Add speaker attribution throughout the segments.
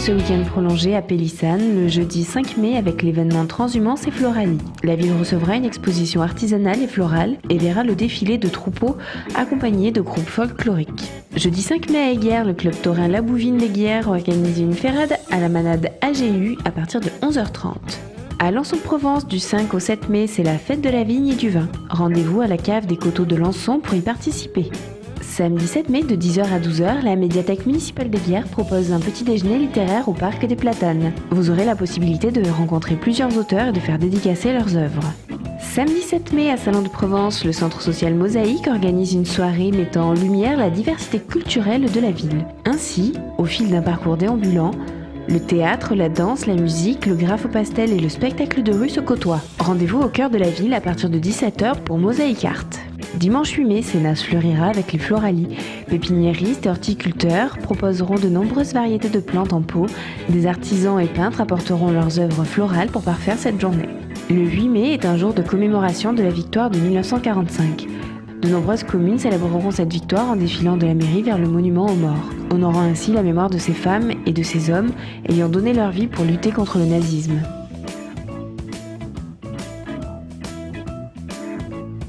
Speaker 1: ce week-end prolongé à Pélissane le jeudi 5 mai avec l'événement Transhumance et Floralie. La ville recevra une exposition artisanale et florale et verra le défilé de troupeaux accompagnés de groupes folkloriques. Jeudi 5 mai à Eyguières, le club taurin La Bouvine d'Eyguières organise une ferrade à la manade AGU à partir de 11h30. À Lançon-de-Provence, du 5 au 7 mai, c'est la fête de la vigne et du vin. Rendez-vous à la cave des Coteaux de Lançon pour y participer. Samedi 7 mai, de 10h à 12h, la médiathèque municipale d'Eyguières propose un petit déjeuner littéraire au Parc des Platanes. Vous aurez la possibilité de rencontrer plusieurs auteurs et de faire dédicacer leurs œuvres. Samedi 7 mai, à Salon de Provence, le centre social Mosaïque organise une soirée mettant en lumière la diversité culturelle de la ville. Ainsi, au fil d'un parcours déambulant, le théâtre, la danse, la musique, le graphe-pastel et le spectacle de rue se côtoient. Rendez-vous au cœur de la ville à partir de 17h pour Mosaïque Art. Dimanche 8 mai, Sénas fleurira avec les Floralies. Pépiniéristes et horticulteurs proposeront de nombreuses variétés de plantes en pot. Des artisans et peintres apporteront leurs œuvres florales pour parfaire cette journée. Le 8 mai est un jour de commémoration de la victoire de 1945. De nombreuses communes célébreront cette victoire en défilant de la mairie vers le monument aux morts, honorant ainsi la mémoire de ces femmes et de ces hommes ayant donné leur vie pour lutter contre le nazisme.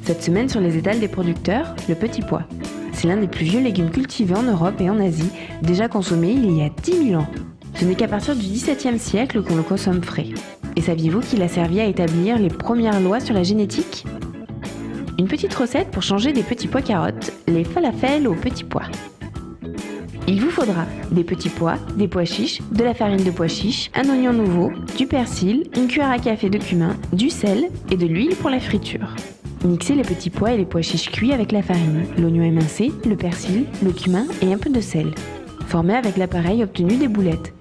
Speaker 1: Cette semaine sur les étals des producteurs, le petit pois. C'est l'un des plus vieux légumes cultivés en Europe et en Asie, déjà consommé il y a 10 000 ans. Ce n'est qu'à partir du XVIIe siècle qu'on le consomme frais. Et saviez-vous qu'il a servi à établir les premières lois sur la génétique ? Une petite recette pour changer des petits pois carottes, les falafels aux petits pois. Il vous faudra des petits pois, des pois chiches, de la farine de pois chiches, un oignon nouveau, du persil, une cuillère à café de cumin, du sel et de l'huile pour la friture. Mixez les petits pois et les pois chiches cuits avec la farine, l'oignon émincé, le persil, le cumin et un peu de sel. Formez avec l'appareil obtenu des boulettes.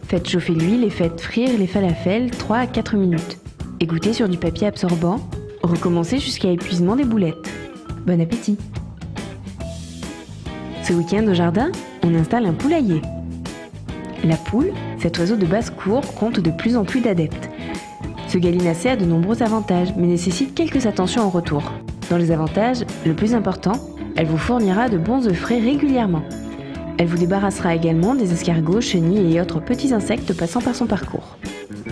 Speaker 1: Faites chauffer l'huile et faites frire les falafels 3 à 4 minutes. Égouttez sur du papier absorbant. Recommencez jusqu'à épuisement des boulettes. Bon appétit! Ce week-end au jardin, on installe un poulailler. La poule, cet oiseau de basse-cour, compte de plus en plus d'adeptes. Ce gallinacé a de nombreux avantages, mais nécessite quelques attentions en retour. Dans les avantages, le plus important, elle vous fournira de bons œufs frais régulièrement. Elle vous débarrassera également des escargots, chenilles et autres petits insectes passant par son parcours.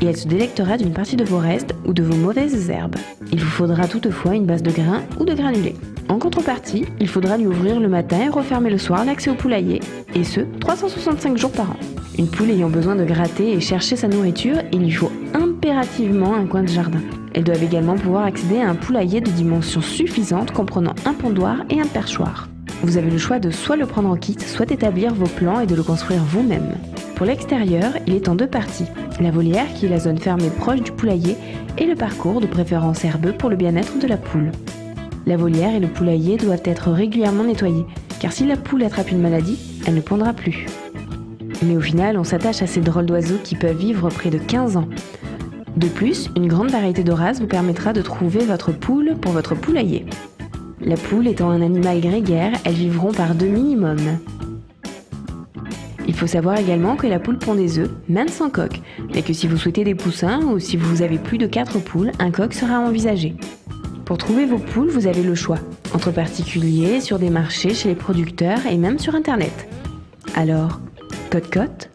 Speaker 1: Et elle se délectera d'une partie de vos restes ou de vos mauvaises herbes. Il vous faudra toutefois une base de grains ou de granulés. En contrepartie, il faudra lui ouvrir le matin et refermer le soir l'accès au poulailler, et ce, 365 jours par an. Une poule ayant besoin de gratter et chercher sa nourriture, il lui faut impérativement un coin de jardin. Elles doivent également pouvoir accéder à un poulailler de dimensions suffisantes comprenant un pondoir et un perchoir. Vous avez le choix de soit le prendre en kit, soit établir vos plans et de le construire vous-même. Pour l'extérieur, il est en 2 parties. La volière, qui est la zone fermée proche du poulailler, et le parcours, de préférence herbeux, pour le bien-être de la poule. La volière et le poulailler doivent être régulièrement nettoyés, car si la poule attrape une maladie, elle ne pondra plus. Mais au final, on s'attache à ces drôles d'oiseaux qui peuvent vivre près de 15 ans. De plus, une grande variété de races vous permettra de trouver votre poule pour votre poulailler. La poule étant un animal grégaire, elles vivront par 2 minimum. Il faut savoir également que la poule pond des œufs, même sans coque, mais que si vous souhaitez des poussins ou si vous avez plus de 4 poules, un coq sera envisagé. Pour trouver vos poules, vous avez le choix, entre particuliers, sur des marchés, chez les producteurs et même sur internet. Alors, cote-cote ?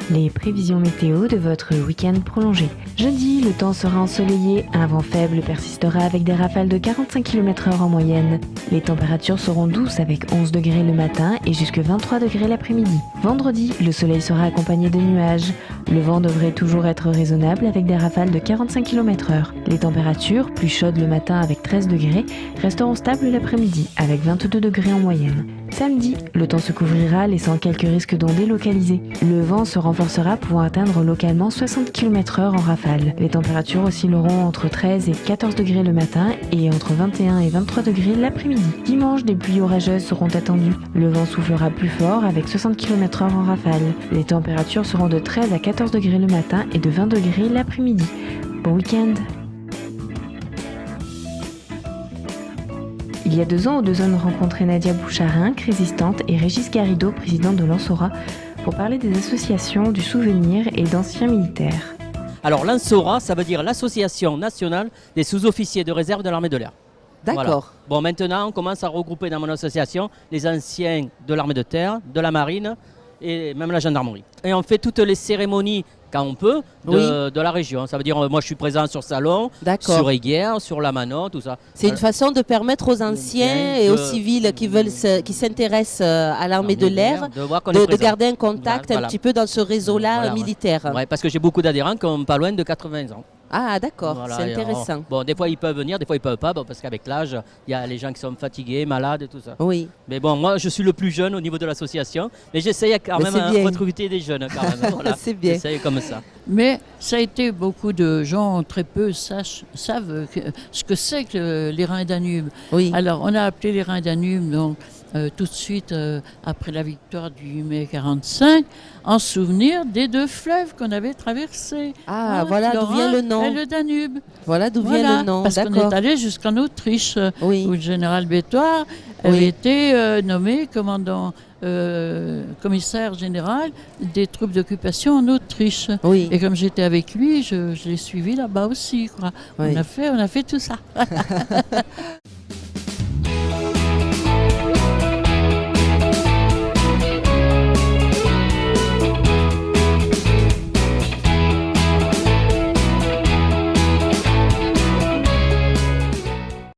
Speaker 1: Les prévisions météo de votre week-end prolongé. Jeudi, le temps sera ensoleillé, un vent faible persistera avec des rafales de 45 km/h en moyenne. Les températures seront douces avec 11 degrés le matin et jusque 23 degrés l'après-midi. Vendredi, le soleil sera accompagné de nuages. Le vent devrait toujours être raisonnable avec des rafales de 45 km/h. Les températures, plus chaudes le matin avec 13 degrés, resteront stables l'après-midi avec 22 degrés en moyenne. Samedi, le temps se couvrira laissant quelques risques d'ondées localisés. Le vent se renforcera pouvant atteindre localement 60 km/h en rafale. Les températures oscilleront entre 13 et 14 degrés le matin et entre 21 et 23 degrés l'après-midi. Dimanche, des pluies orageuses seront attendues. Le vent soufflera plus fort avec 60 km/h en rafale. Les températures seront de 13 à 14 degrés le matin et de 20 degrés l'après-midi. Bon week-end! Il y a 2 ans, Odezone rencontrait Nadia Boucharin, résistante, et Régis Garrido, président de l'Ansora, pour parler des associations du souvenir et d'anciens militaires.
Speaker 2: Alors l'Ansora, ça veut dire l'Association nationale des sous-officiers de réserve de l'armée de l'air. D'accord.
Speaker 3: Voilà. Bon, maintenant, on commence à regrouper dans mon association les anciens de l'armée de terre, de la marine et même la gendarmerie. Et on fait toutes les cérémonies quand on peut de la région. Ça veut dire, moi je suis présent sur Salon, sur Eyguières, sur la Manon, tout ça.
Speaker 2: C'est une façon de permettre aux anciens et aux civils qui s'intéressent à l'armée de l'air de garder un contact un petit peu dans ce réseau-là militaire.
Speaker 3: Ouais, parce que j'ai beaucoup d'adhérents qui ont pas loin de 80 ans.
Speaker 2: Ah d'accord, voilà, c'est intéressant.
Speaker 3: Bon, des fois ils peuvent venir, des fois ils peuvent pas, parce qu'avec l'âge, il y a les gens qui sont fatigués, malades et tout ça.
Speaker 2: Oui.
Speaker 3: Mais bon, moi je suis le plus jeune au niveau de l'association, mais j'essaye quand même de recruter des jeunes quand même. Voilà.
Speaker 2: C'est bien.
Speaker 3: J'essaye comme ça.
Speaker 4: Mais ça a été, beaucoup de gens, très peu savent ce que c'est que les Reins Danube.
Speaker 2: Oui.
Speaker 4: Alors on a appelé les Reins Danube donc, tout de suite après la victoire du 8 mai 45, en souvenir des 2 fleuves qu'on avait traversés.
Speaker 2: Ah, voilà d'où vient le nom.
Speaker 4: Et le Danube.
Speaker 2: Voilà d'où vient le nom.
Speaker 4: Parce qu'on est allé jusqu'en Autriche, où le général Bétoir avait été nommé commissaire général des troupes d'occupation en Autriche.
Speaker 2: Oui.
Speaker 4: Et comme j'étais avec lui, je l'ai suivi là-bas aussi. Quoi. On a fait tout ça.